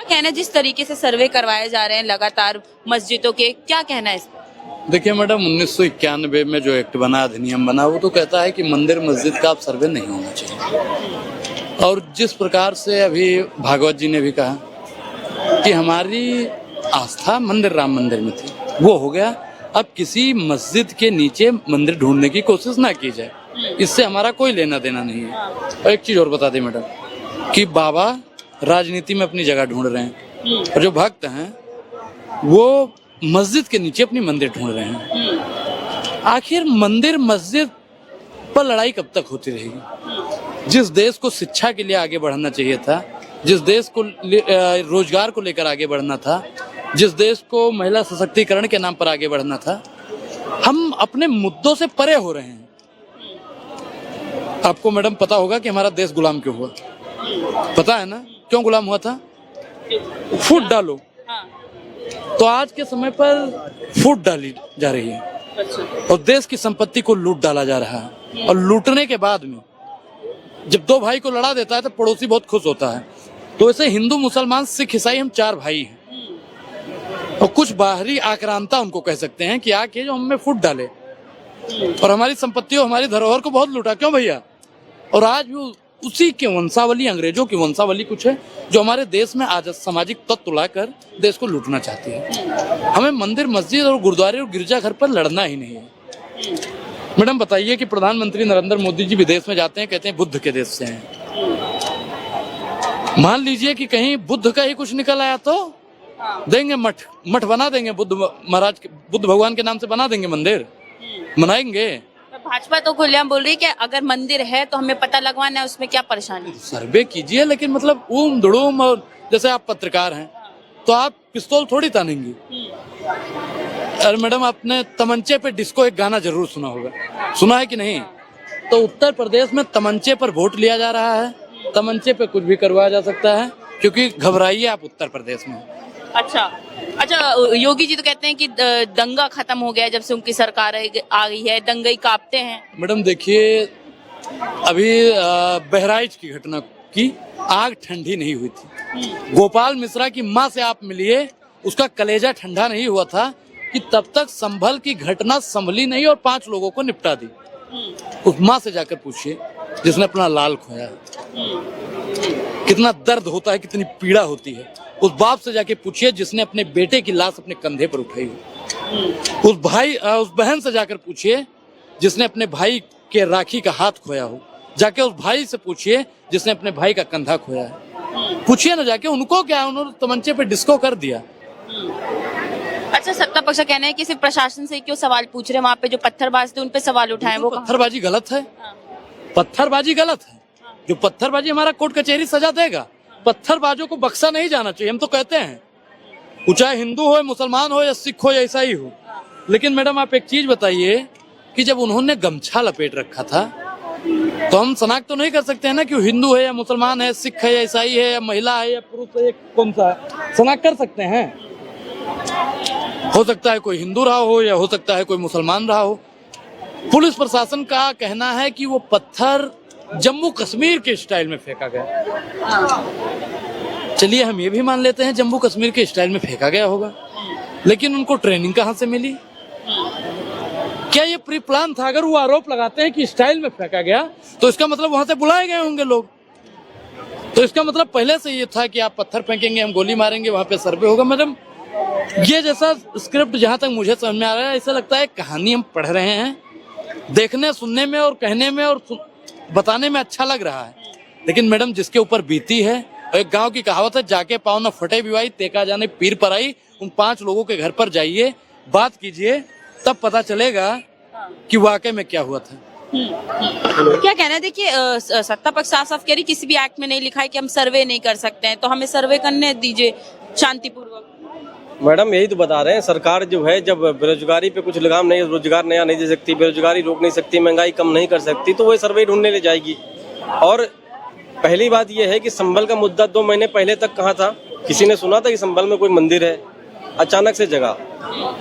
कहना है जिस तरीके से सर्वे करवाए जा रहे हैं लगातार मस्जिदों के, क्या कहना है इस पर? देखिए मैडम, 1991 में जो एक्ट बना, अधिनियम बना, वो तो कहता है कि मंदिर मस्जिद का आप सर्वे नहीं होना चाहिए। और जिस प्रकार से अभी भागवत जी ने भी कहा कि हमारी आस्था मंदिर राम मंदिर में थी, वो हो गया। अब किसी मस्जिद के नीचे मंदिर ढूंढने की कोशिश ना की जाए, इससे हमारा कोई लेना देना नहीं है। और एक चीज और बता दें मैडम कि बाबा राजनीति में अपनी जगह ढूंढ रहे हैं और जो भक्त हैं वो मस्जिद के नीचे अपनी मंदिर ढूंढ रहे हैं। आखिर मंदिर मस्जिद पर लड़ाई कब तक होती रहेगी? जिस देश को शिक्षा के लिए आगे बढ़ना चाहिए था, जिस देश को रोजगार को लेकर आगे बढ़ना था, जिस देश को महिला सशक्तिकरण के नाम पर आगे बढ़ना था, हम अपने मुद्दों से परे हो रहे हैं। आपको मैडम पता होगा कि हमारा देश गुलाम क्यों हुआ? पता है ना क्यों गुलाम हुआ था? फूट डालो। तो आज के समय पर फूट डाली जा रही है और देश की संपत्ति को लूट डाला जा रहा है। और लूटने के बाद में जब दो भाई को लड़ा देता है तो पड़ोसी बहुत खुश होता है। तो ऐसे हिंदू मुसलमान सिख ईसाई हम 4 भाई हैं और कुछ बाहरी आक्रांता उनको कह सकते हैं कि आके जो हमें फूट डाले और हमारी संपत्तियों, हमारी धरोहर को बहुत लूटा। क्यों भैया? और आज भी उसी के वंशावली, अंग्रेजों की वंशावली कुछ है जो हमारे देश में आज सामाजिक तत्व लाकर देश को लूटना चाहती है। हमें मंदिर मस्जिद और गुरुद्वारे और गिरजाघर पर लड़ना ही नहीं है। मैडम बताइए कि प्रधानमंत्री नरेंद्र मोदी जी विदेश में जाते हैं, कहते हैं बुद्ध के देश से हैं। मान लीजिए कि कहीं बुद्ध का ही कुछ निकल आया तो देंगे मठ बना देंगे, बुद्ध महाराज, बुद्ध भगवान के नाम से बना देंगे मंदिर, मनाएंगे। भाजपा तो खुलेआम बोल रही है कि अगर मंदिर है तो हमें पता लगवाना है, उसमें क्या परेशानी? सर्वे कीजिए, लेकिन मतलब ऊम धुड़ूम, और जैसे आप पत्रकार हैं तो आप पिस्तौल थोड़ी तानेंगी। अरे मैडम, आपने तमंचे पे डिस्को एक गाना जरूर सुना होगा, सुना है कि नहीं? तो उत्तर प्रदेश में तमंचे पर वोट लिया जा रहा है। तमंचे पे कुछ भी करवाया जा सकता है, क्योंकि घबराइए आप उत्तर प्रदेश में। अच्छा, योगी जी तो कहते हैं कि दंगा खत्म हो गया जब से उनकी सरकार आ गई है, दंगई कांपते हैं। मैडम देखिए, अभी बहराइच की घटना की आग ठंडी नहीं हुई थी। गोपाल मिश्रा की मां से आप मिलिए, उसका कलेजा ठंडा नहीं हुआ था कि तब तक संभल की घटना संभली नहीं और 5 लोगों को निपटा दी। उस मां से जाकर पूछिए जिसने अपना लाल खोया, कितना दर्द होता है, कितनी पीड़ा होती है। उस बाप से जाके पूछिए जिसने अपने बेटे की लाश अपने कंधे पर उठाई हो। उस बहन से जाकर पूछिए जिसने अपने भाई के राखी का हाथ खोया हो। जाके उस भाई से पूछिए जिसने अपने भाई का कंधा खोया है। पूछिए ना जाके उनको, क्या उन्होंने तमंचे पे डिस्को कर दिया। अच्छा, सत्ता पक्ष कहना है कि सिर्फ प्रशासन से क्यों सवाल पूछ रहे हैं, वहाँ पे जो पत्थरबाज थे उन पे सवाल उठाए। वो पत्थरबाजी गलत है, पत्थरबाजी गलत है। जो पत्थरबाजी हमारा कोर्ट कचहरी सजा देगा, पत्थरबाजों को बख्शा नहीं जाना चाहिए। हम तो कहते हैं, वो चाहे हिंदू हो, मुसलमान हो, या सिख हो, या ईसाई हो। लेकिन मैडम आप एक चीज बताइए कि जब उन्होंने गमछा लपेट रखा था तो हम शनाख्त तो नहीं कर सकते हैं ना कि वो हिंदू है या मुसलमान है, सिख है या ईसाई है, या महिला है या पुरुष है, कौन सा है? शनाख्त कर सकते हैं। हो सकता है कोई हिंदू रहा हो या हो सकता है कोई मुसलमान रहा हो। पुलिस प्रशासन का कहना है कि वो पत्थर जम्मू कश्मीर के स्टाइल में फेंका गया। चलिए हम ये भी मान लेते हैं जम्मू कश्मीर के स्टाइल में फेंका गया होगा, लेकिन उनको ट्रेनिंग कहाँ से मिली? क्या ये प्री प्लान था? अगर वो आरोप लगाते हैं कि स्टाइल में फेंका गया तो इसका मतलब वहां से बुलाए गए होंगे लोग। तो इसका मतलब पहले से ये था कि आप पत्थर फेंकेंगे, हम गोली मारेंगे, वहां पे सर्वे होगा। मैडम ये जैसा स्क्रिप्ट जहां तक मुझे समझ में आ रहा है, ऐसा लगता है कहानी हम पढ़ रहे हैं, देखने सुनने में और कहने में और बताने में अच्छा लग रहा है, लेकिन मैडम जिसके ऊपर बीती है, एक गांव की कहावत है, जाके पाँव न फटे बिवाई, तेका जाने पीर पर आई। उन 5 लोगों के घर पर जाइए, बात कीजिए, तब पता चलेगा कि वाकई में क्या हुआ था। क्या कहना है? देखिए, सत्ता पक्ष साफ साफ कह रही किसी भी एक्ट में नहीं लिखा है कि हम सर्वे नहीं कर सकते हैं, तो हमें सर्वे करने दीजिए शांतिपूर्वक। मैडम यही तो बता रहे हैं, सरकार जो है जब बेरोजगारी पे कुछ लगाम नहीं, रोजगार नया नहीं दे सकती, बेरोजगारी रोक नहीं सकती, महंगाई कम नहीं कर सकती, तो वो सर्वे ढूंढने ले जाएगी। और पहली बात यह है कि संभल का मुद्दा 2 महीने पहले तक कहाँ था? किसी ने सुना था कि संभल में कोई मंदिर है? अचानक से जगह,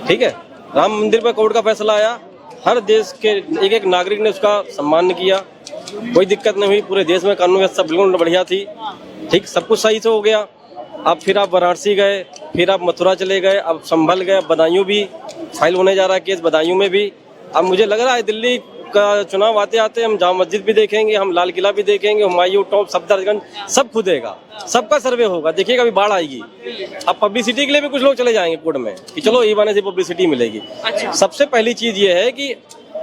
ठीक है, राम मंदिर पर कोर्ट का फैसला आया, हर देश के एक नागरिक ने उसका सम्मान किया, कोई दिक्कत नहीं हुई, पूरे देश में कानून व्यवस्था बिल्कुल बढ़िया थी, ठीक, सब कुछ सही से हो गया। अब फिर आप वाराणसी गए, फिर आप मथुरा चले गए, अब संभल गए, अब बदायूं भी फाइल होने जा रहा है केस, बदायूं में भी। अब मुझे लग रहा है दिल्ली का चुनाव आते आते हम जामा मस्जिद भी देखेंगे, हम लाल किला भी देखेंगे, हुमायूं टॉप, सफदरजंग सब खुदेगा, सबका सर्वे होगा। देखिएगा अभी बाढ़ आएगी, अब पब्लिसिटी के लिए भी कुछ लोग चले जाएंगे कोर्ट में कि चलो ये बहाने से पब्लिसिटी मिलेगी। सबसे पहली चीज ये है कि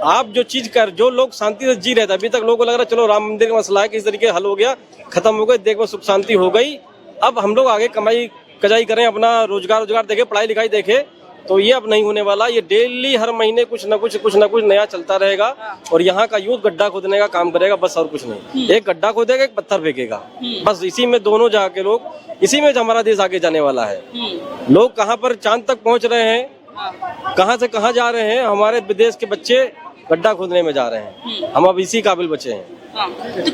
आप जो चीज कर, जो लोग शांति से जी रहे थे, अभी तक लोगों को लग रहा है चलो राम मंदिर का मसला है किस तरीके हल हो गया, खत्म हो गई, देखो सुख शांति हो गई, अब हम लोग आगे कमाई कजाई करें, अपना रोजगार देखें, पढ़ाई लिखाई देखें, तो ये अब नहीं होने वाला। ये डेली हर महीने कुछ ना कुछ नया चलता रहेगा और यहाँ का यूथ गड्ढा खोदने का काम करेगा, बस और कुछ नहीं। एक गड्ढा खोदेगा, एक पत्थर फेंकेगा, बस इसी में दोनों जाके लोग, इसी में हमारा देश आगे जाने वाला है। लोग कहाँ पर चांद तक पहुँच रहे हैं, कहाँ से कहाँ जा रहे हैं, हमारे विदेश के बच्चे गड्ढा खोदने में जा रहे हैं, हम अब इसी काबिल बचे हैं।